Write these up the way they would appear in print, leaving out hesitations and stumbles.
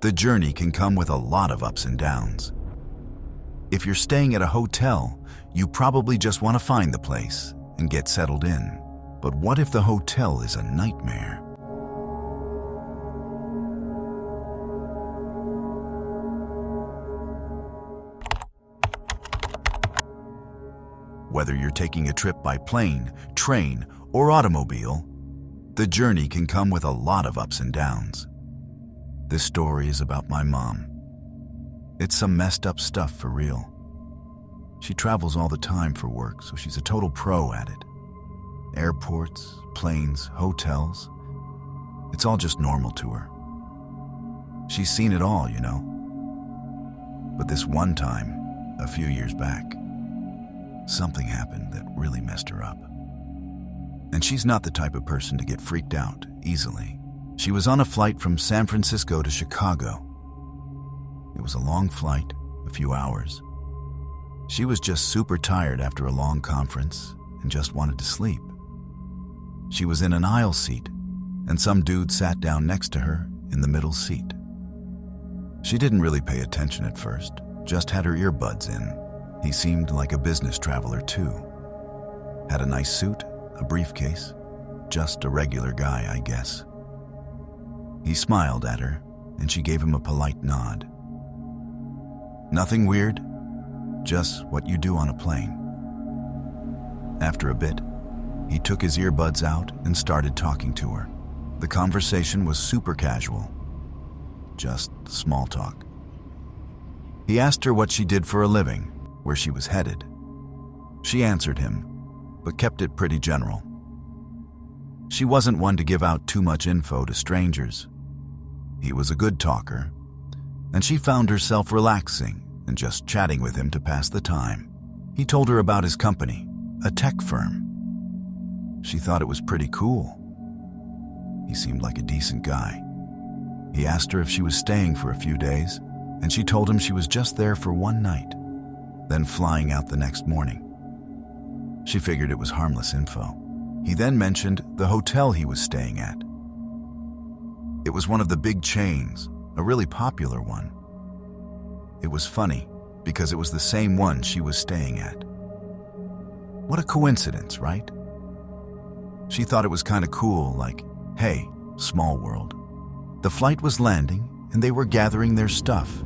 The journey can come with a lot of ups and downs. If you're staying at a hotel, you probably just want to find the place and get settled in. But what if the hotel is a nightmare? Whether you're taking a trip by plane, train, or automobile, the journey can come with a lot of ups and downs. This story is about my mom. It's some messed up stuff for real. She travels all the time for work, so she's a total pro at it. Airports, planes, hotels. It's all just normal to her. She's seen it all, you know. But this one time, a few years back, something happened that really messed her up. And she's not the type of person to get freaked out easily. She was on a flight from San Francisco to Chicago. It was a long flight, a few hours. She was just super tired after a long conference and just wanted to sleep. She was in an aisle seat, and some dude sat down next to her in the middle seat. She didn't really pay attention at first, just had her earbuds in. He seemed like a business traveler too. Had a nice suit, a briefcase, just a regular guy, I guess. He smiled at her, and she gave him a polite nod. Nothing weird, just what you do on a plane. After a bit, he took his earbuds out and started talking to her. The conversation was super casual, just small talk. He asked her what she did for a living, where she was headed. She answered him, but kept it pretty general. She wasn't one to give out too much info to strangers. He was a good talker, and she found herself relaxing and just chatting with him to pass the time. He told her about his company, a tech firm. She thought it was pretty cool. He seemed like a decent guy. He asked her if she was staying for a few days, and she told him she was just there for one night, then flying out the next morning. She figured it was harmless info. He then mentioned the hotel he was staying at. It was one of the big chains, a really popular one. It was funny because it was the same one she was staying at. What a coincidence, right? She thought it was kind of cool, like, hey, small world. The flight was landing and they were gathering their stuff.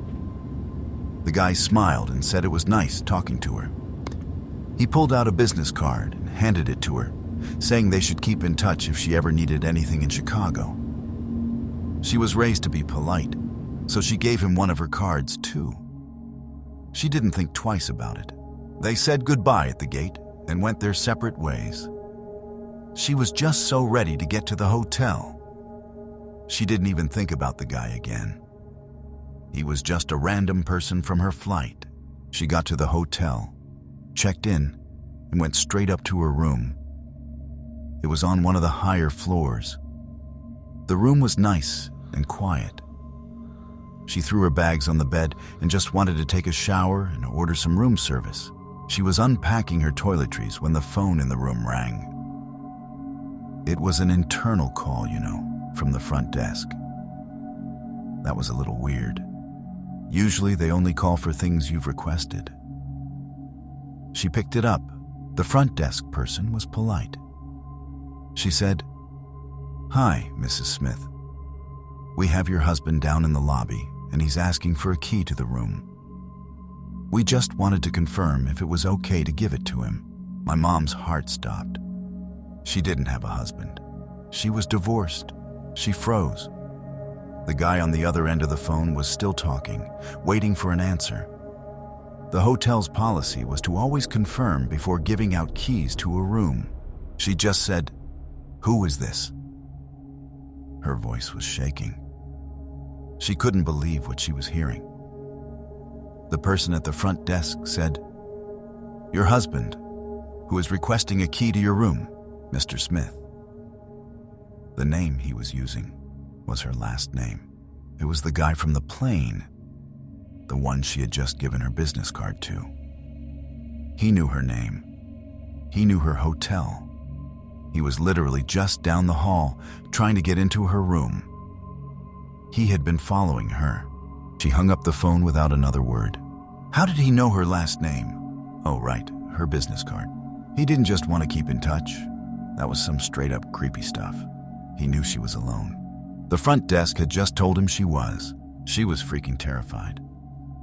The guy smiled and said it was nice talking to her. He pulled out a business card and handed it to her, saying they should keep in touch if she ever needed anything in Chicago. She was raised to be polite, so she gave him one of her cards too. She didn't think twice about it. They said goodbye at the gate and went their separate ways. She was just so ready to get to the hotel. She didn't even think about the guy again. He was just a random person from her flight. She got to the hotel, checked in, and went straight up to her room. It was on one of the higher floors. The room was nice and quiet. She threw her bags on the bed and just wanted to take a shower and order some room service. She was unpacking her toiletries when the phone in the room rang. It was an internal call, you know, from the front desk. That was a little weird. Usually they only call for things you've requested. She picked it up. The front desk person was polite. She said, "Hi, Mrs. Smith. We have your husband down in the lobby, and he's asking for a key to the room. We just wanted to confirm if it was okay to give it to him." My mom's heart stopped. She didn't have a husband. She was divorced. She froze. The guy on the other end of the phone was still talking, waiting for an answer. The hotel's policy was to always confirm before giving out keys to a room. She just said, "Who is this?" Her voice was shaking. She couldn't believe what she was hearing. The person at the front desk said, "Your husband, who is requesting a key to your room, Mr. Smith." The name he was using was her last name. It was the guy from the plane, the one she had just given her business card to. He knew her name. He knew her hotel. He was literally just down the hall, trying to get into her room. He had been following her. She hung up the phone without another word. How did he know her last name? Oh, right, her business card. He didn't just want to keep in touch. That was some straight-up creepy stuff. He knew she was alone. The front desk had just told him she was. She was freaking terrified.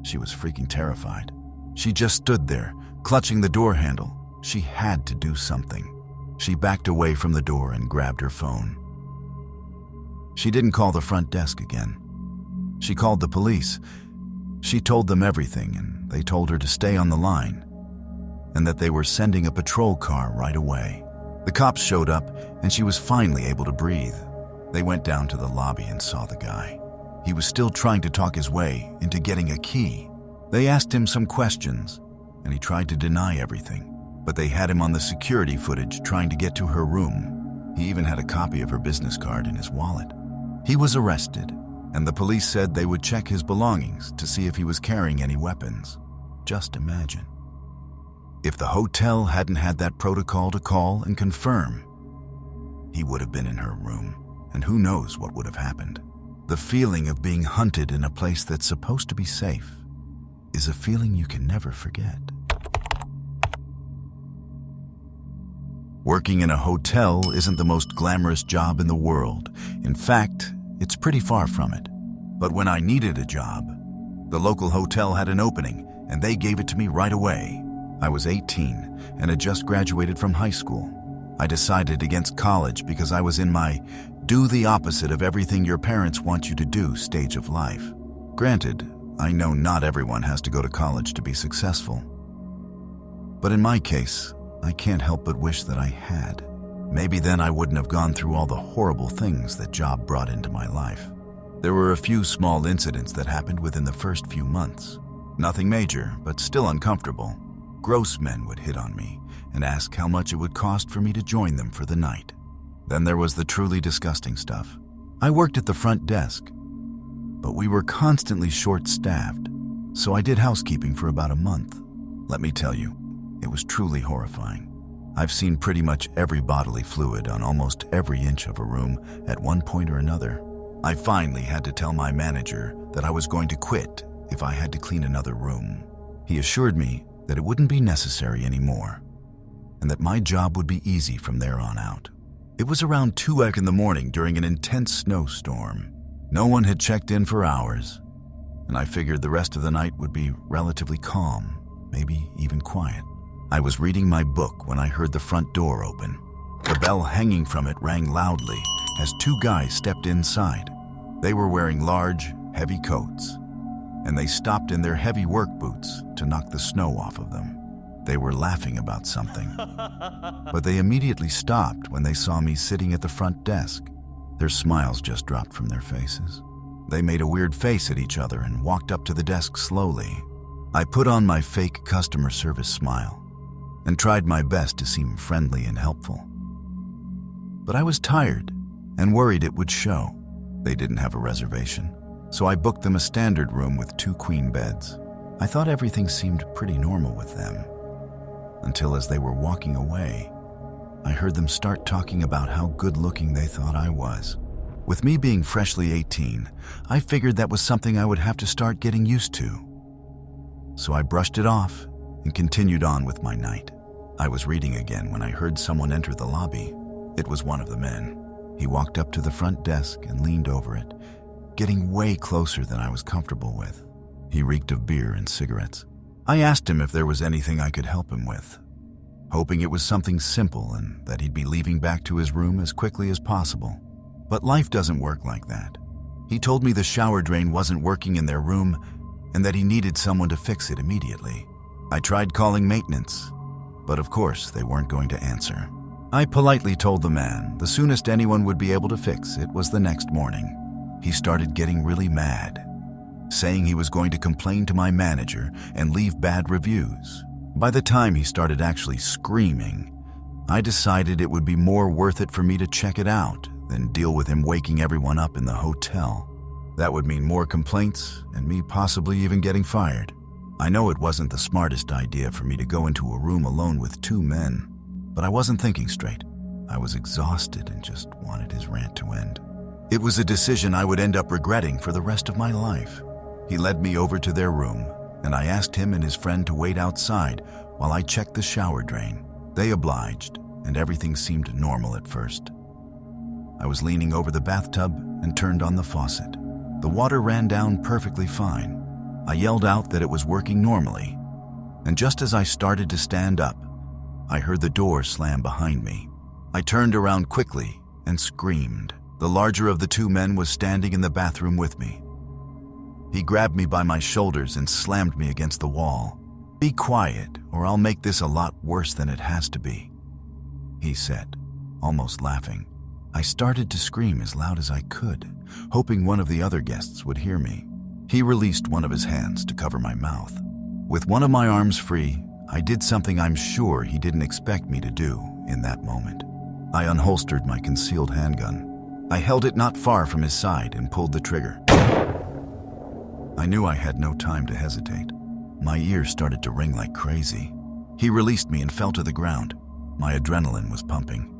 She was freaking terrified. She just stood there, clutching the door handle. She had to do something. She backed away from the door and grabbed her phone. She didn't call the front desk again. She called the police. She told them everything, and they told her to stay on the line, and that they were sending a patrol car right away. The cops showed up, and she was finally able to breathe. They went down to the lobby and saw the guy. He was still trying to talk his way into getting a key. They asked him some questions, and he tried to deny everything, but they had him on the security footage trying to get to her room. He even had a copy of her business card in his wallet. He was arrested, and the police said they would check his belongings to see if he was carrying any weapons. Just imagine. If the hotel hadn't had that protocol to call and confirm, he would have been in her room, and who knows what would have happened. The feeling of being hunted in a place that's supposed to be safe is a feeling you can never forget. Working in a hotel isn't the most glamorous job in the world. In fact, it's pretty far from it. But when I needed a job, the local hotel had an opening, and they gave it to me right away. I was 18 and had just graduated from high school. I decided against college because I was in my do the opposite of everything your parents want you to do stage of life. Granted, I know not everyone has to go to college to be successful. But in my case, I can't help but wish that I had. Maybe then I wouldn't have gone through all the horrible things that job brought into my life. There were a few small incidents that happened within the first few months. Nothing major, but still uncomfortable. Gross men would hit on me and ask how much it would cost for me to join them for the night. Then there was the truly disgusting stuff. I worked at the front desk, but we were constantly short-staffed, so I did housekeeping for about a month. Let me tell you, it was truly horrifying. I've seen pretty much every bodily fluid on almost every inch of a room at one point or another. I finally had to tell my manager that I was going to quit if I had to clean another room. He assured me that it wouldn't be necessary anymore, and that my job would be easy from there on out. It was around 2 in the morning during an intense snowstorm. No one had checked in for hours, and I figured the rest of the night would be relatively calm, maybe even quiet. I was reading my book when I heard the front door open. The bell hanging from it rang loudly as 2 guys stepped inside. They were wearing large, heavy coats, and they stopped in their heavy work boots to knock the snow off of them. They were laughing about something, but they immediately stopped when they saw me sitting at the front desk. Their smiles just dropped from their faces. They made a weird face at each other and walked up to the desk slowly. I put on my fake customer service smile and tried my best to seem friendly and helpful. But I was tired and worried it would show. They didn't have a reservation, so I booked them a standard room with 2 queen beds. I thought everything seemed pretty normal with them, until as they were walking away, I heard them start talking about how good-looking they thought I was. With me being freshly 18, I figured that was something I would have to start getting used to. So I brushed it off and continued on with my night. I was reading again when I heard someone enter the lobby. It was one of the men. He walked up to the front desk and leaned over it, getting way closer than I was comfortable with. He reeked of beer and cigarettes. I asked him if there was anything I could help him with, hoping it was something simple and that he'd be leaving back to his room as quickly as possible. But life doesn't work like that. He told me the shower drain wasn't working in their room and that he needed someone to fix it immediately. I tried calling maintenance, but of course they weren't going to answer. I politely told the man the soonest anyone would be able to fix it was the next morning. He started getting really mad, saying he was going to complain to my manager and leave bad reviews. By the time he started actually screaming, I decided it would be more worth it for me to check it out than deal with him waking everyone up in the hotel. That would mean more complaints and me possibly even getting fired. I know it wasn't the smartest idea for me to go into a room alone with 2 men, but I wasn't thinking straight. I was exhausted and just wanted his rant to end. It was a decision I would end up regretting for the rest of my life. He led me over to their room, and I asked him and his friend to wait outside while I checked the shower drain. They obliged, and everything seemed normal at first. I was leaning over the bathtub and turned on the faucet. The water ran down perfectly fine. I yelled out that it was working normally, and just as I started to stand up, I heard the door slam behind me. I turned around quickly and screamed. The larger of the two men was standing in the bathroom with me. He grabbed me by my shoulders and slammed me against the wall. "Be quiet, or I'll make this a lot worse than it has to be," he said, almost laughing. I started to scream as loud as I could, hoping one of the other guests would hear me. He released one of his hands to cover my mouth. With one of my arms free, I did something I'm sure he didn't expect me to do in that moment. I unholstered my concealed handgun. I held it not far from his side and pulled the trigger. I knew I had no time to hesitate. My ears started to ring like crazy. He released me and fell to the ground. My adrenaline was pumping,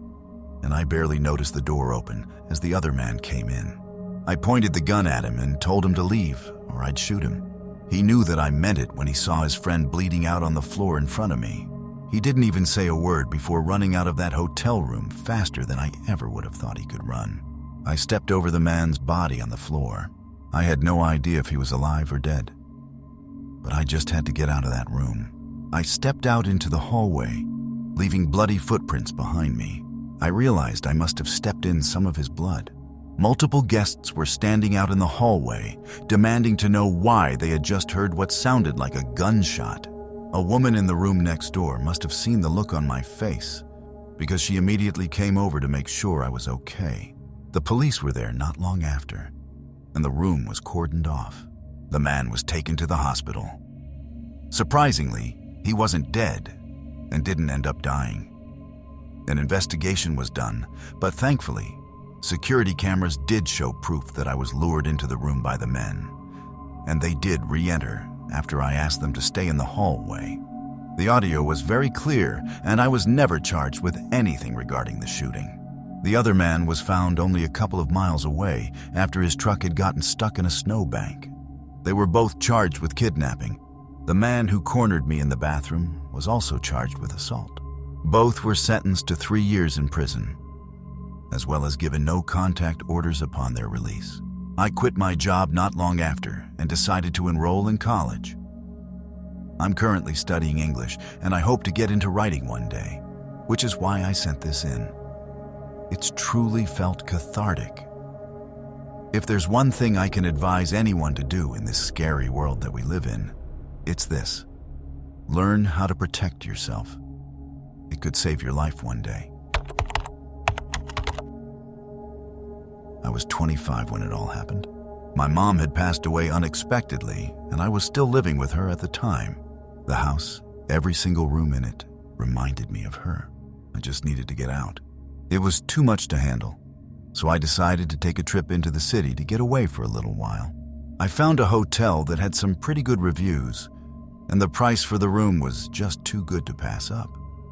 and I barely noticed the door open as the other man came in. I pointed the gun at him and told him to leave, or I'd shoot him. He knew that I meant it when he saw his friend bleeding out on the floor in front of me. He didn't even say a word before running out of that hotel room faster than I ever would have thought he could run. I stepped over the man's body on the floor. I had no idea if he was alive or dead, but I just had to get out of that room. I stepped out into the hallway, leaving bloody footprints behind me. I realized I must have stepped in some of his blood. Multiple guests were standing out in the hallway, demanding to know why they had just heard what sounded like a gunshot. A woman in the room next door must have seen the look on my face, because she immediately came over to make sure I was okay. The police were there not long after, and the room was cordoned off. The man was taken to the hospital. Surprisingly, he wasn't dead and didn't end up dying. An investigation was done, but thankfully, security cameras did show proof that I was lured into the room by the men, and they did re-enter after I asked them to stay in the hallway. The audio was very clear, and I was never charged with anything regarding the shooting. The other man was found only a couple of miles away after his truck had gotten stuck in a snowbank. They were both charged with kidnapping. The man who cornered me in the bathroom was also charged with assault. Both were sentenced to 3 years in prison, as well as given no contact orders upon their release. I quit my job not long after and decided to enroll in college. I'm currently studying English, and I hope to get into writing one day, which is why I sent this in. It's truly felt cathartic. If there's one thing I can advise anyone to do in this scary world that we live in, it's this: learn how to protect yourself. It could save your life one day. I was 25 when it all happened. My mom had passed away unexpectedly, and I was still living with her at the time. The house, every single room in it, reminded me of her. I just needed to get out. It was too much to handle, so I decided to take a trip into the city to get away for a little while. I found a hotel that had some pretty good reviews, and the price for the room was just too good to pass up.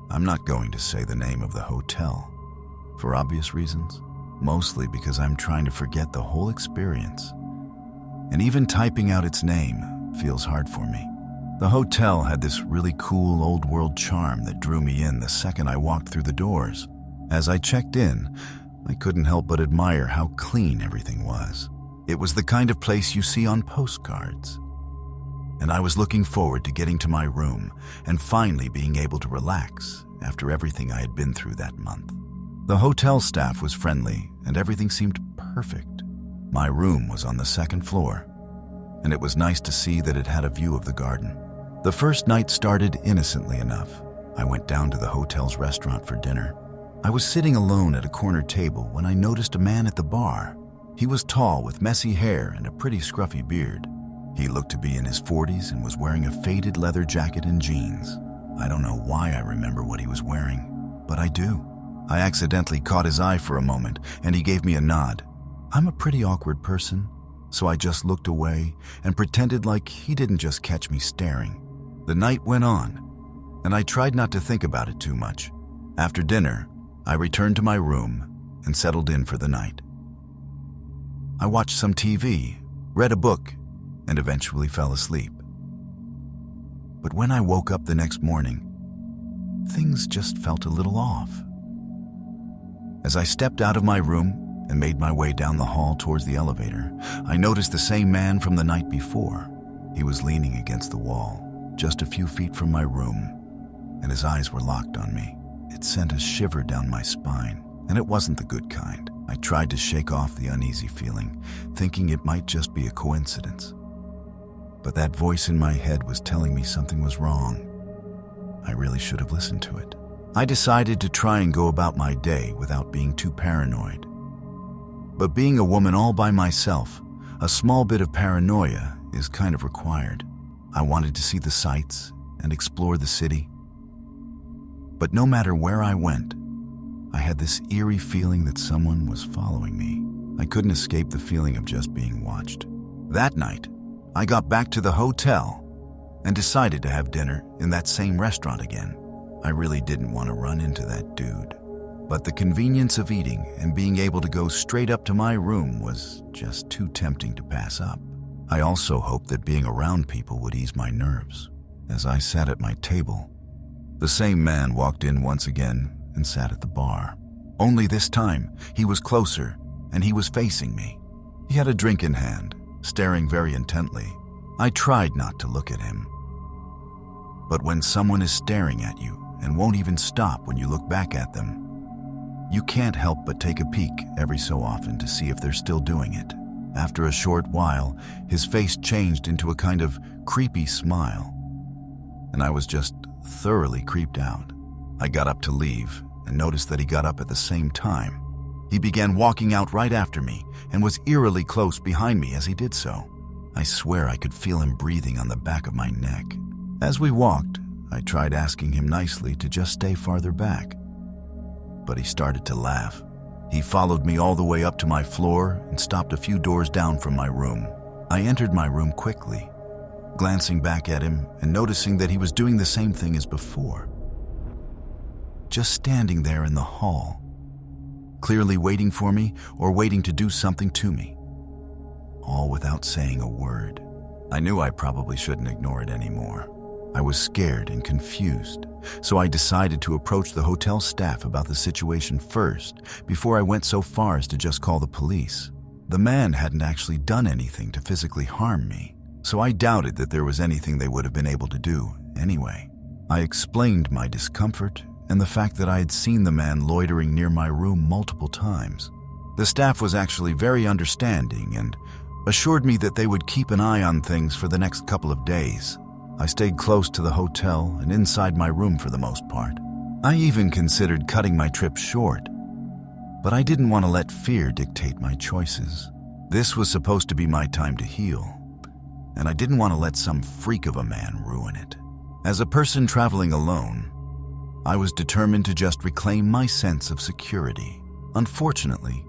I'm not going to say the name of the hotel, for obvious reasons, mostly because I'm trying to forget the whole experience. And even typing out its name feels hard for me. The hotel had this really cool old-world charm that drew me in the second I walked through the doors. As I checked in, I couldn't help but admire how clean everything was. It was the kind of place you see on postcards. And I was looking forward to getting to my room and finally being able to relax after everything I had been through that month. The hotel staff was friendly and everything seemed perfect. My room was on the second floor, and it was nice to see that it had a view of the garden. The first night started innocently enough. I went down to the hotel's restaurant for dinner. I was sitting alone at a corner table when I noticed a man at the bar. He was tall with messy hair and a pretty scruffy beard. He looked to be in his 40s and was wearing a faded leather jacket and jeans. I don't know why I remember what he was wearing, but I do. I accidentally caught his eye for a moment and he gave me a nod. I'm a pretty awkward person, so I just looked away and pretended like he didn't just catch me staring. The night went on, and I tried not to think about it too much. After dinner, I returned to my room and settled in for the night. I watched some TV, read a book, and eventually fell asleep. But when I woke up the next morning, things just felt a little off. As I stepped out of my room and made my way down the hall towards the elevator, I noticed the same man from the night before. He was leaning against the wall, just a few feet from my room, and his eyes were locked on me. It sent a shiver down my spine, and it wasn't the good kind. I tried to shake off the uneasy feeling, thinking it might just be a coincidence. But that voice in my head was telling me something was wrong. I really should have listened to it. I decided to try and go about my day without being too paranoid. But being a woman all by myself, a small bit of paranoia is kind of required. I wanted to see the sights and explore the city. But no matter where I went, I had this eerie feeling that someone was following me. I couldn't escape the feeling of just being watched. That night, I got back to the hotel and decided to have dinner in that same restaurant again. I really didn't want to run into that dude, but the convenience of eating and being able to go straight up to my room was just too tempting to pass up. I also hoped that being around people would ease my nerves. As I sat at my table, the same man walked in once again and sat at the bar. Only this time, he was closer and he was facing me. He had a drink in hand, staring very intently. I tried not to look at him. But when someone is staring at you and won't even stop when you look back at them, you can't help but take a peek every so often to see if they're still doing it. After a short while, his face changed into a kind of creepy smile, and I was just thoroughly creeped out. I got up to leave and noticed that he got up at the same time. He began walking out right after me and was eerily close behind me as he did so. I swear I could feel him breathing on the back of my neck. As we walked, I tried asking him nicely to just stay farther back, but he started to laugh. He followed me all the way up to my floor and stopped a few doors down from my room. I entered my room quickly, glancing back at him and noticing that he was doing the same thing as before. Just standing there in the hall, clearly waiting for me or waiting to do something to me, all without saying a word. I knew I probably shouldn't ignore it anymore. I was scared and confused, so I decided to approach the hotel staff about the situation first before I went so far as to just call the police. The man hadn't actually done anything to physically harm me, so I doubted that there was anything they would have been able to do anyway. I explained my discomfort and the fact that I had seen the man loitering near my room multiple times. The staff was actually very understanding and assured me that they would keep an eye on things for the next couple of days. I stayed close to the hotel and inside my room for the most part. I even considered cutting my trip short, but I didn't want to let fear dictate my choices. This was supposed to be my time to heal, and I didn't want to let some freak of a man ruin it. As a person traveling alone, I was determined to just reclaim my sense of security. Unfortunately,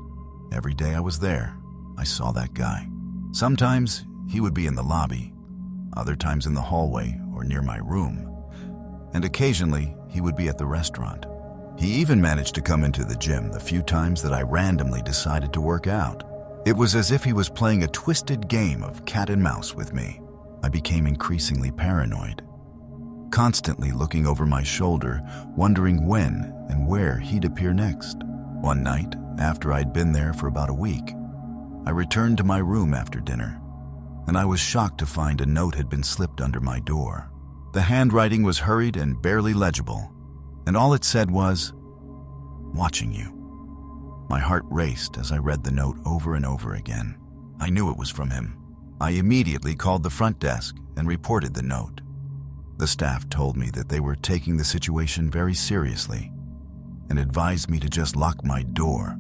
every day I was there, I saw that guy. Sometimes he would be in the lobby, other times in the hallway or near my room, and occasionally he would be at the restaurant. He even managed to come into the gym the few times that I randomly decided to work out. It was as if he was playing a twisted game of cat and mouse with me. I became increasingly paranoid, constantly looking over my shoulder, wondering when and where he'd appear next. One night, after I'd been there for about a week, I returned to my room after dinner, and I was shocked to find a note had been slipped under my door. The handwriting was hurried and barely legible, and all it said was, "Watching you." My heart raced as I read the note over and over again. I knew it was from him. I immediately called the front desk and reported the note. The staff told me that they were taking the situation very seriously and advised me to just lock my door,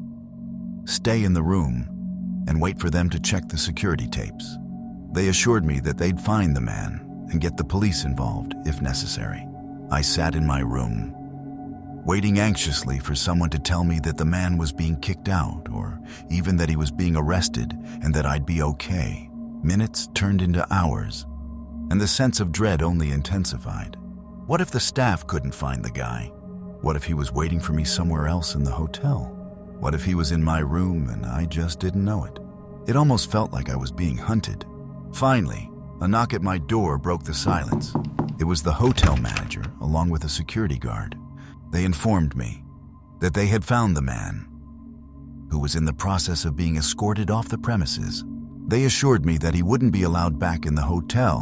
stay in the room, and wait for them to check the security tapes. They assured me that they'd find the man and get the police involved if necessary. I sat in my room, waiting anxiously for someone to tell me that the man was being kicked out or even that he was being arrested and that I'd be okay. Minutes turned into hours, and the sense of dread only intensified. What if the staff couldn't find the guy? What if he was waiting for me somewhere else in the hotel? What if he was in my room and I just didn't know it? It almost felt like I was being hunted. Finally, a knock at my door broke the silence. It was the hotel manager, along with a security guard. They informed me that they had found the man, who was in the process of being escorted off the premises. They assured me that he wouldn't be allowed back in the hotel,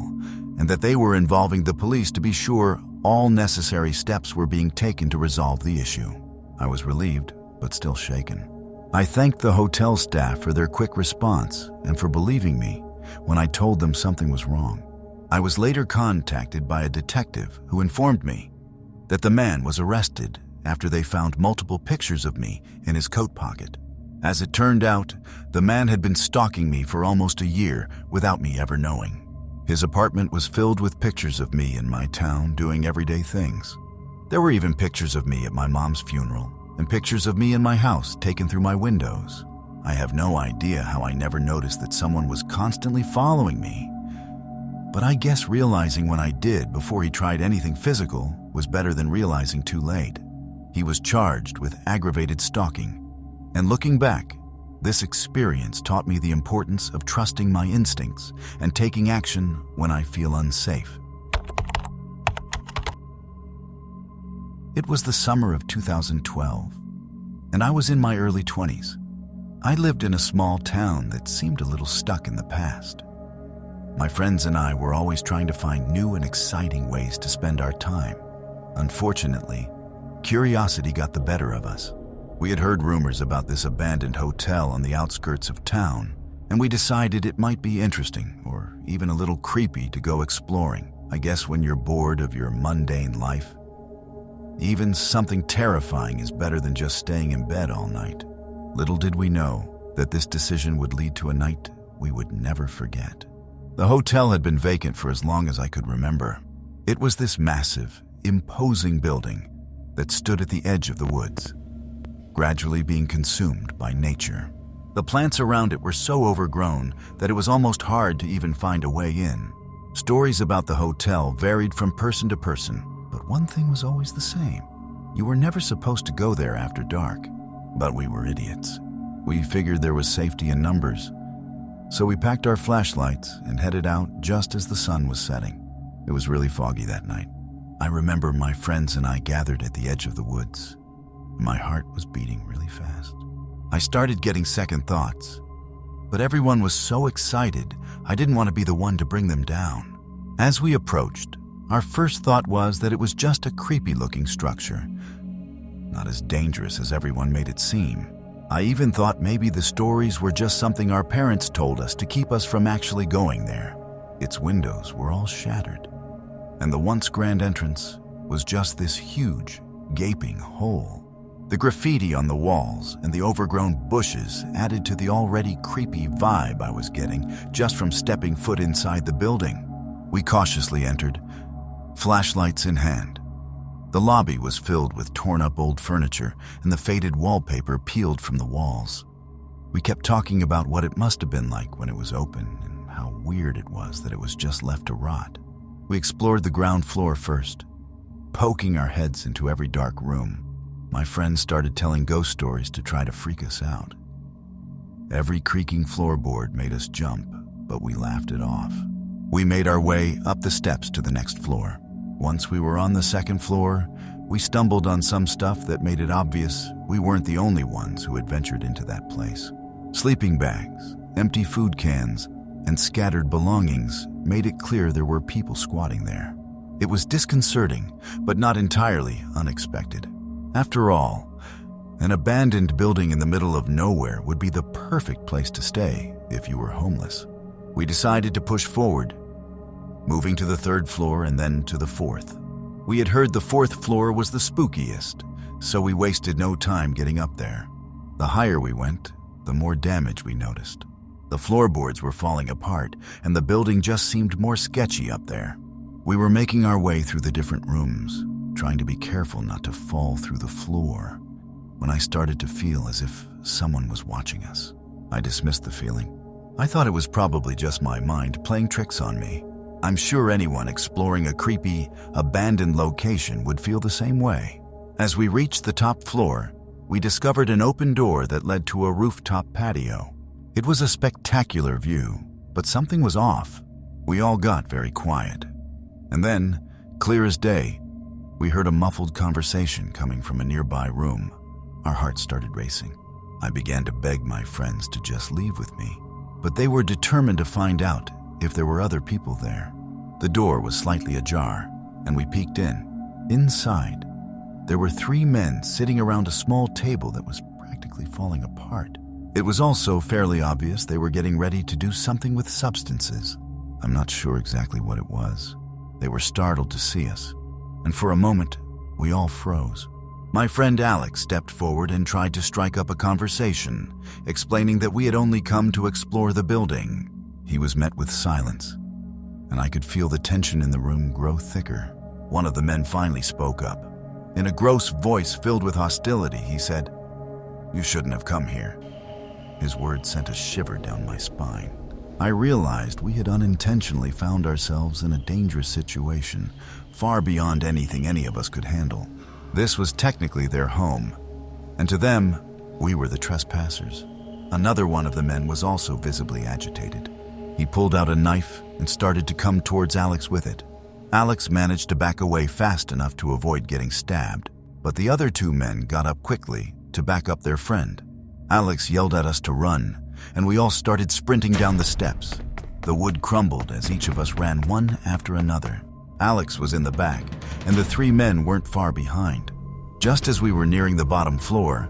and that they were involving the police to be sure all necessary steps were being taken to resolve the issue. I was relieved, but still shaken. I thanked the hotel staff for their quick response and for believing me when I told them something was wrong. I was later contacted by a detective who informed me that the man was arrested after they found multiple pictures of me in his coat pocket. As it turned out, the man had been stalking me for almost a year without me ever knowing. His apartment was filled with pictures of me in my town doing everyday things. There were even pictures of me at my mom's funeral and pictures of me in my house taken through my windows. I have no idea how I never noticed that someone was constantly following me. But I guess realizing when I did before he tried anything physical was better than realizing too late. He was charged with aggravated stalking. And looking back, this experience taught me the importance of trusting my instincts and taking action when I feel unsafe. It was the summer of 2012, and I was in my early 20s. I lived in a small town that seemed a little stuck in the past. My friends and I were always trying to find new and exciting ways to spend our time. Unfortunately, curiosity got the better of us. We had heard rumors about this abandoned hotel on the outskirts of town, and we decided it might be interesting or even a little creepy to go exploring. I guess when you're bored of your mundane life, even something terrifying is better than just staying in bed all night. Little did we know that this decision would lead to a night we would never forget. The hotel had been vacant for as long as I could remember. It was this massive, imposing building that stood at the edge of the woods, gradually being consumed by nature. The plants around it were so overgrown that it was almost hard to even find a way in. Stories about the hotel varied from person to person, but one thing was always the same. You were never supposed to go there after dark. But we were idiots. We figured there was safety in numbers. So we packed our flashlights and headed out just as the sun was setting. It was really foggy that night. I remember my friends and I gathered at the edge of the woods. My heart was beating really fast. I started getting second thoughts, but everyone was so excited, I didn't want to be the one to bring them down. As we approached, our first thought was that it was just a creepy-looking structure, not as dangerous as everyone made it seem. I even thought maybe the stories were just something our parents told us to keep us from actually going there. Its windows were all shattered, and the once grand entrance was just this huge, gaping hole. The graffiti on the walls and the overgrown bushes added to the already creepy vibe I was getting just from stepping foot inside the building. We cautiously entered, flashlights in hand. The lobby was filled with torn-up old furniture and the faded wallpaper peeled from the walls. We kept talking about what it must have been like when it was open and how weird it was that it was just left to rot. We explored the ground floor first, poking our heads into every dark room. My friends started telling ghost stories to try to freak us out. Every creaking floorboard made us jump, but we laughed it off. We made our way up the steps to the next floor. Once we were on the second floor, we stumbled on some stuff that made it obvious we weren't the only ones who had ventured into that place. Sleeping bags, empty food cans, and scattered belongings made it clear there were people squatting there. It was disconcerting, but not entirely unexpected. After all, an abandoned building in the middle of nowhere would be the perfect place to stay if you were homeless. We decided to push forward, moving to the third floor and then to the fourth. We had heard the fourth floor was the spookiest, so we wasted no time getting up there. The higher we went, the more damage we noticed. The floorboards were falling apart, and the building just seemed more sketchy up there. We were making our way through the different rooms, trying to be careful not to fall through the floor, when I started to feel as if someone was watching us. I dismissed the feeling. I thought it was probably just my mind playing tricks on me. I'm sure anyone exploring a creepy, abandoned location would feel the same way. As we reached the top floor, we discovered an open door that led to a rooftop patio. It was a spectacular view, but something was off. We all got very quiet. And then, clear as day, we heard a muffled conversation coming from a nearby room. Our hearts started racing. I began to beg my friends to just leave with me, but they were determined to find out if there were other people there. The door was slightly ajar, and we peeked in. Inside, there were 3 men sitting around a small table that was practically falling apart. It was also fairly obvious they were getting ready to do something with substances. I'm not sure exactly what it was. They were startled to see us, and for a moment, we all froze. My friend Alex stepped forward and tried to strike up a conversation, explaining that we had only come to explore the building. He was met with silence, and I could feel the tension in the room grow thicker. One of the men finally spoke up. In a gross voice filled with hostility, he said, "You shouldn't have come here." His words sent a shiver down my spine. I realized we had unintentionally found ourselves in a dangerous situation, far beyond anything any of us could handle. This was technically their home, and to them, we were the trespassers. Another one of the men was also visibly agitated. He pulled out a knife and started to come towards Alex with it. Alex managed to back away fast enough to avoid getting stabbed, but the other 2 men got up quickly to back up their friend. Alex yelled at us to run, and we all started sprinting down the steps. The wood crumbled as each of us ran one after another. Alex was in the back, and the 3 men weren't far behind. Just as we were nearing the bottom floor,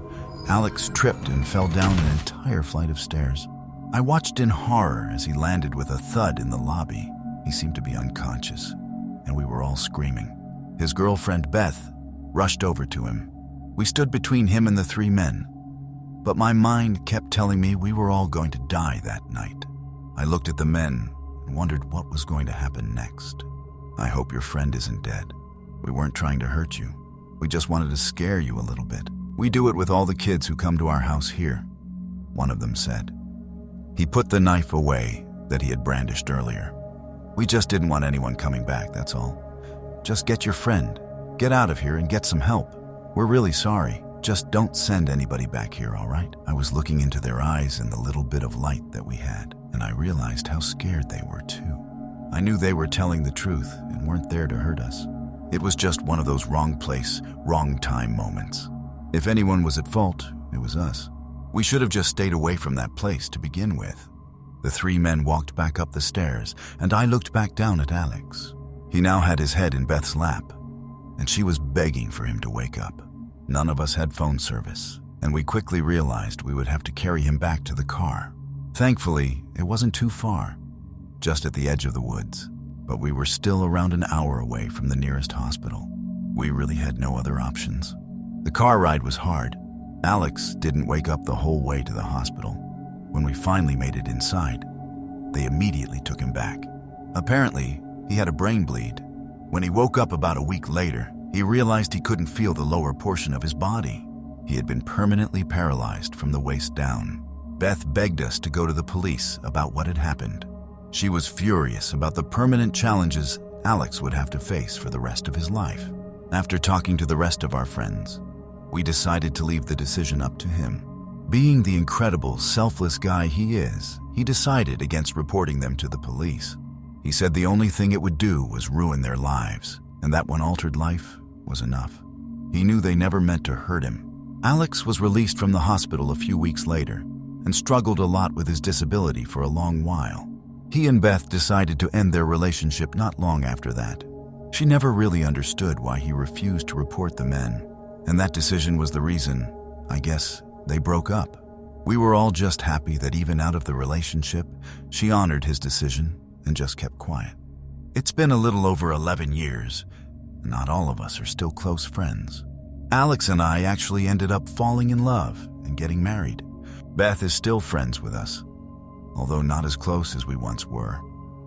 Alex tripped and fell down an entire flight of stairs. I watched in horror as he landed with a thud in the lobby. He seemed to be unconscious, and we were all screaming. His girlfriend, Beth, rushed over to him. We stood between him and the 3 men, but my mind kept telling me we were all going to die that night. I looked at the men and wondered what was going to happen next. "I hope your friend isn't dead. We weren't trying to hurt you. We just wanted to scare you a little bit. We do it with all the kids who come to our house here," one of them said. He put the knife away that he had brandished earlier. "We just didn't want anyone coming back, that's all. Just get your friend. Get out of here and get some help. We're really sorry. Just don't send anybody back here, all right?" I was looking into their eyes in the little bit of light that we had, and I realized how scared they were too. I knew they were telling the truth and weren't there to hurt us. It was just one of those wrong place, wrong time moments. If anyone was at fault, it was us. We should have just stayed away from that place to begin with. The 3 men walked back up the stairs, and I looked back down at Alex. He now had his head in Beth's lap, and she was begging for him to wake up. None of us had phone service, and we quickly realized we would have to carry him back to the car. Thankfully, it wasn't too far, just at the edge of the woods, but we were still around an hour away from the nearest hospital. We really had no other options. The car ride was hard. Alex didn't wake up the whole way to the hospital. When we finally made it inside, they immediately took him back. Apparently, he had a brain bleed. When he woke up about a week later, he realized he couldn't feel the lower portion of his body. He had been permanently paralyzed from the waist down. Beth begged us to go to the police about what had happened. She was furious about the permanent challenges Alex would have to face for the rest of his life. After talking to the rest of our friends, we decided to leave the decision up to him. Being the incredible, selfless guy he is, he decided against reporting them to the police. He said the only thing it would do was ruin their lives, and that one altered life was enough. He knew they never meant to hurt him. Alex was released from the hospital a few weeks later and struggled a lot with his disability for a long while. He and Beth decided to end their relationship not long after that. She never really understood why he refused to report the men, and that decision was the reason, I guess, they broke up. We were all just happy that even out of the relationship, she honored his decision and just kept quiet. It's been a little over 11 years. Not all of us are still close friends. Alex and I actually ended up falling in love and getting married. Beth is still friends with us, although not as close as we once were.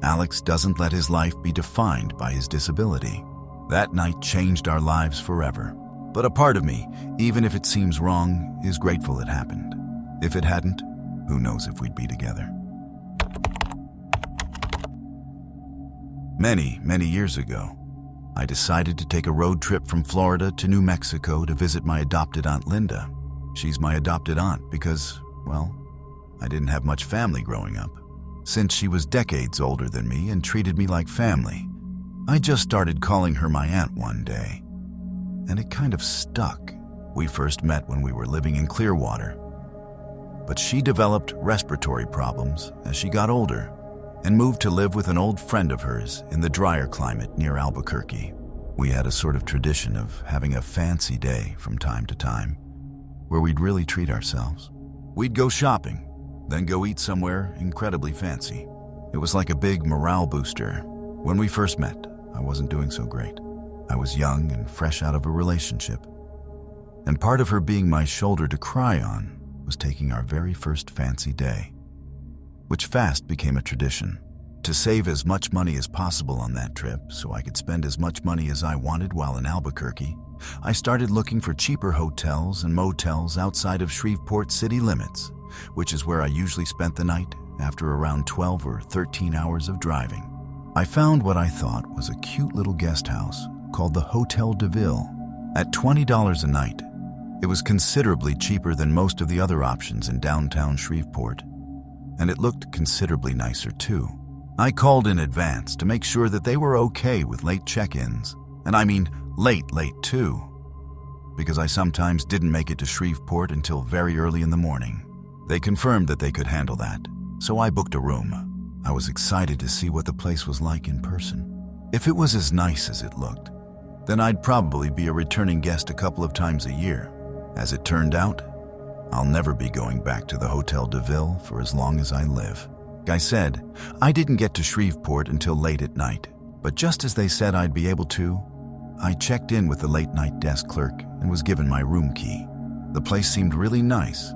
Alex doesn't let his life be defined by his disability. That night changed our lives forever. But a part of me, even if it seems wrong, is grateful it happened. If it hadn't, who knows if we'd be together. Many years ago, I decided to take a road trip from Florida to New Mexico to visit my adopted Aunt Linda. She's my adopted aunt because, well, I didn't have much family growing up. Since she was decades older than me and treated me like family, I just started calling her my aunt one day. And it kind of stuck. We first met when we were living in Clearwater. But she developed respiratory problems as she got older and moved to live with an old friend of hers in the drier climate near Albuquerque. We had a sort of tradition of having a fancy day from time to time, where we'd really treat ourselves. We'd go shopping, then go eat somewhere incredibly fancy. It was like a big morale booster. When we first met, I wasn't doing so great. I was young and fresh out of a relationship. And part of her being my shoulder to cry on was taking our very first fancy day, which fast became a tradition. To save as much money as possible on that trip so I could spend as much money as I wanted while in Albuquerque, I started looking for cheaper hotels and motels outside of Shreveport city limits, which is where I usually spent the night after around 12 or 13 hours of driving. I found what I thought was a cute little guest house called the Hotel de Ville at $20 a night. It was considerably cheaper than most of the other options in downtown Shreveport, and it looked considerably nicer too. I called in advance to make sure that they were okay with late check-ins, and I mean late too, because I sometimes didn't make it to Shreveport until very early in the morning. They confirmed that they could handle that, so I booked a room. I was excited to see what the place was like in person. If it was as nice as it looked, then I'd probably be a returning guest a couple of times a year. As it turned out, I'll never be going back to the Hotel de Ville for as long as I live. Like I said, I didn't get to Shreveport until late at night, but just as they said I'd be able to, I checked in with the late-night desk clerk and was given my room key. The place seemed really nice,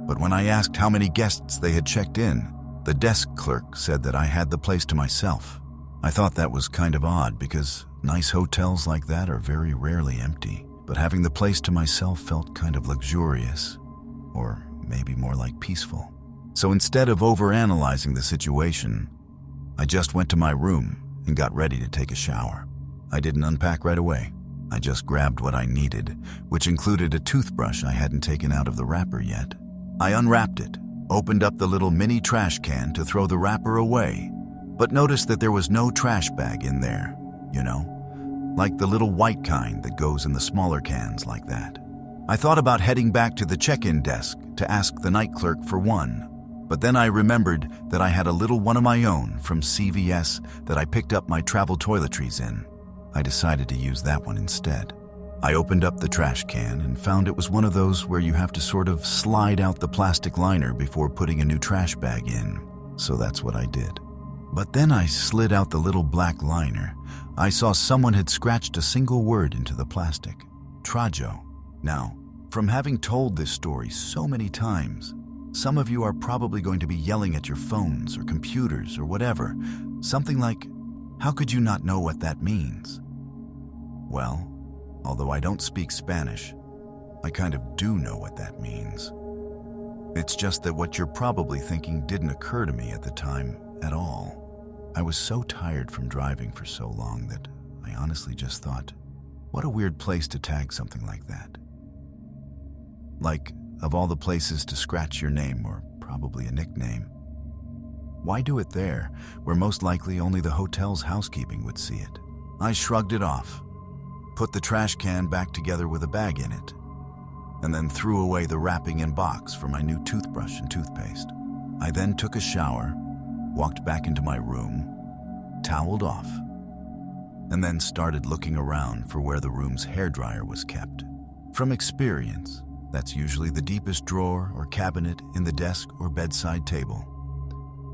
but when I asked how many guests they had checked in, the desk clerk said that I had the place to myself. I thought that was kind of odd because nice hotels like that are very rarely empty, but having the place to myself felt kind of luxurious, or maybe more like peaceful. So instead of overanalyzing the situation, I just went to my room and got ready to take a shower. I didn't unpack right away. I just grabbed what I needed, which included a toothbrush I hadn't taken out of the wrapper yet. I unwrapped it, opened up the little mini trash can to throw the wrapper away, but noticed that there was no trash bag in there, like the little white kind that goes in the smaller cans like that. I thought about heading back to the check-in desk to ask the night clerk for one, but then I remembered that I had a little one of my own from CVS that I picked up my travel toiletries in. I decided to use that one instead. I opened up the trash can and found it was one of those where you have to sort of slide out the plastic liner before putting a new trash bag in, so that's what I did. But then I slid out the little black liner. I saw someone had scratched a single word into the plastic: Trajo. Now, from having told this story so many times, some of you are probably going to be yelling at your phones or computers or whatever, something like, how could you not know what that means? Well, although I don't speak Spanish, I kind of do know what that means. It's just that what you're probably thinking didn't occur to me at the time at all. I was so tired from driving for so long that I honestly just thought, what a weird place to tag something like that. Like, of all the places to scratch your name, or probably a nickname, why do it there, where most likely only the hotel's housekeeping would see it? I shrugged it off, put the trash can back together with a bag in it, and then threw away the wrapping and box for my new toothbrush and toothpaste. I then took a shower, walked back into my room, toweled off, and then started looking around for where the room's hairdryer was kept. From experience, that's usually the deepest drawer or cabinet in the desk or bedside table.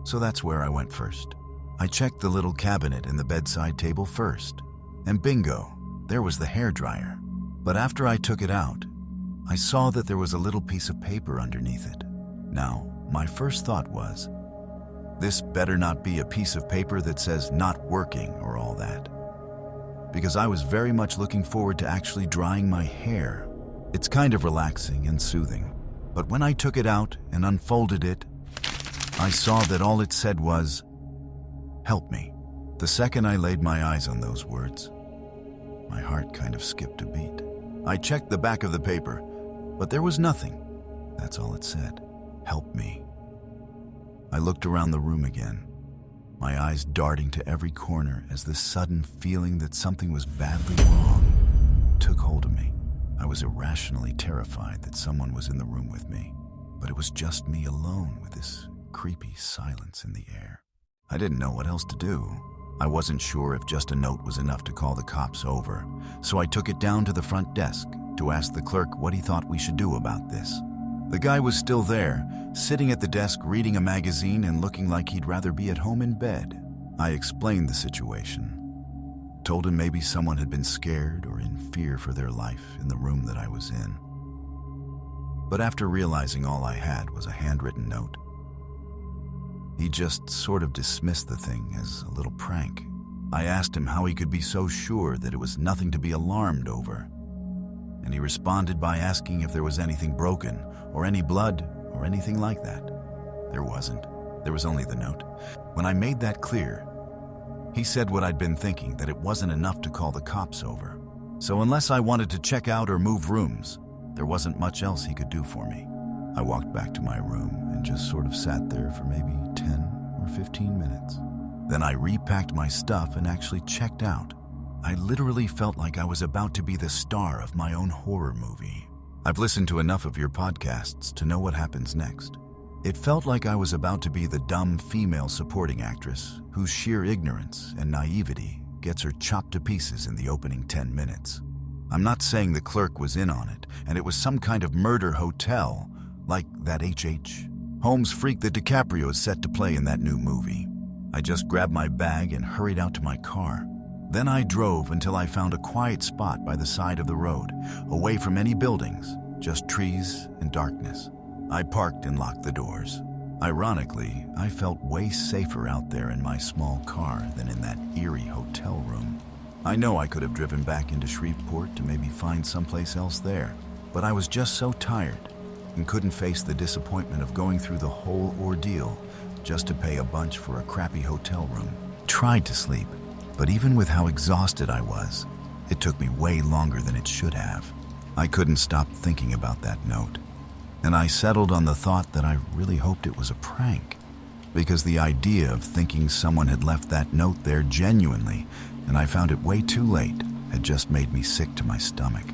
So that's where I went first. I checked the little cabinet in the bedside table first, and bingo, there was the hairdryer. But after I took it out, I saw that there was a little piece of paper underneath it. Now, my first thought was, this better not be a piece of paper that says not working or all that, because I was very much looking forward to actually drying my hair. It's kind of relaxing and soothing. But when I took it out and unfolded it, I saw that all it said was, help me. The second I laid my eyes on those words, my heart kind of skipped a beat. I checked the back of the paper, but there was nothing. That's all it said. Help me. I looked around the room again, my eyes darting to every corner as this sudden feeling that something was badly wrong took hold of me. I was irrationally terrified that someone was in the room with me, but it was just me alone with this creepy silence in the air. I didn't know what else to do. I wasn't sure if just a note was enough to call the cops over, so I took it down to the front desk to ask the clerk what he thought we should do about this. The guy was still there, sitting at the desk reading a magazine and looking like he'd rather be at home in bed. I explained the situation, told him maybe someone had been scared or in fear for their life in the room that I was in. But after realizing all I had was a handwritten note, he just sort of dismissed the thing as a little prank. I asked him how he could be so sure that it was nothing to be alarmed over, and he responded by asking if there was anything broken or any blood or anything like that. There wasn't. There was only the note. When I made that clear, he said what I'd been thinking, that it wasn't enough to call the cops over. So unless I wanted to check out or move rooms, there wasn't much else he could do for me. I walked back to my room and just sort of sat there for maybe 10 or 15 minutes. Then I repacked my stuff and actually checked out. I literally felt like I was about to be the star of my own horror movie. I've listened to enough of your podcasts to know what happens next. It felt like I was about to be the dumb female supporting actress whose sheer ignorance and naivety gets her chopped to pieces in the opening 10 minutes. I'm not saying the clerk was in on it and it was some kind of murder hotel like that H.H. Holmes freak that DiCaprio is set to play in that new movie. I just grabbed my bag and hurried out to my car. Then I drove until I found a quiet spot by the side of the road, away from any buildings, just trees and darkness. I parked and locked the doors. Ironically, I felt way safer out there in my small car than in that eerie hotel room. I know I could have driven back into Shreveport to maybe find someplace else there, but I was just so tired and couldn't face the disappointment of going through the whole ordeal just to pay a bunch for a crappy hotel room. Tried to sleep, but even with how exhausted I was, it took me way longer than it should have. I couldn't stop thinking about that note, and I settled on the thought that I really hoped it was a prank, because the idea of thinking someone had left that note there genuinely, and I found it way too late, had just made me sick to my stomach.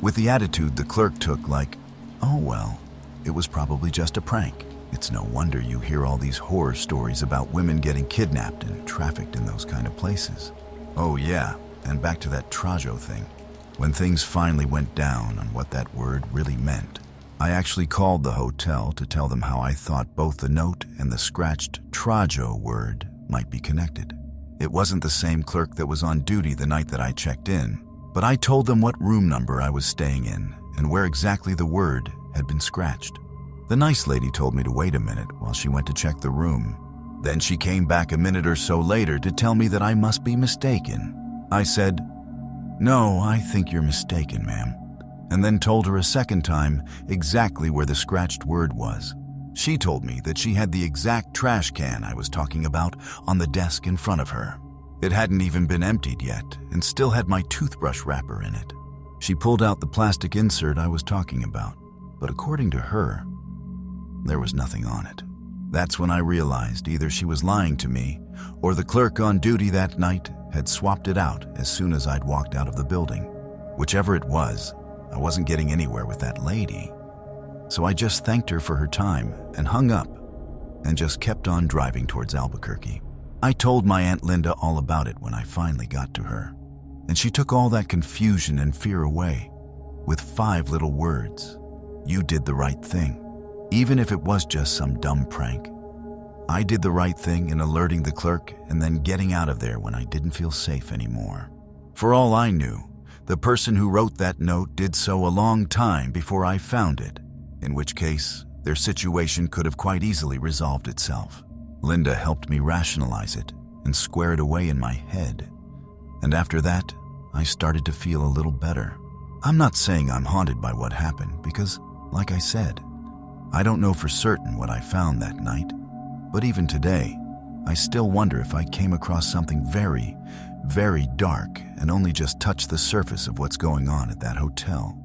With the attitude the clerk took, like, oh well, it was probably just a prank. It's no wonder you hear all these horror stories about women getting kidnapped and trafficked in those kind of places. Oh yeah, and back to that trajo thing. When things finally went down on what that word really meant, I actually called the hotel to tell them how I thought both the note and the scratched trajo word might be connected. It wasn't the same clerk that was on duty the night that I checked in, but I told them what room number I was staying in and where exactly the word had been scratched. The nice lady told me to wait a minute while she went to check the room. Then she came back a minute or so later to tell me that I must be mistaken. I said, "No, I think you're mistaken, ma'am," and then told her a second time exactly where the scratched word was. She told me that she had the exact trash can I was talking about on the desk in front of her. It hadn't even been emptied yet and still had my toothbrush wrapper in it. She pulled out the plastic insert I was talking about, but according to her, there was nothing on it. That's when I realized either she was lying to me or the clerk on duty that night had swapped it out as soon as I'd walked out of the building. Whichever it was, I wasn't getting anywhere with that lady. So I just thanked her for her time and hung up and just kept on driving towards Albuquerque. I told my Aunt Linda all about it when I finally got to her, and she took all that confusion and fear away with 5 little words. You did the right thing. Even if it was just some dumb prank, I did the right thing in alerting the clerk and then getting out of there when I didn't feel safe anymore. For all I knew, the person who wrote that note did so a long time before I found it, in which case their situation could have quite easily resolved itself. Linda helped me rationalize it and square it away in my head, and after that, I started to feel a little better. I'm not saying I'm haunted by what happened because, like I said, I don't know for certain what I found that night, but even today, I still wonder if I came across something very, very dark and only just touched the surface of what's going on at that hotel.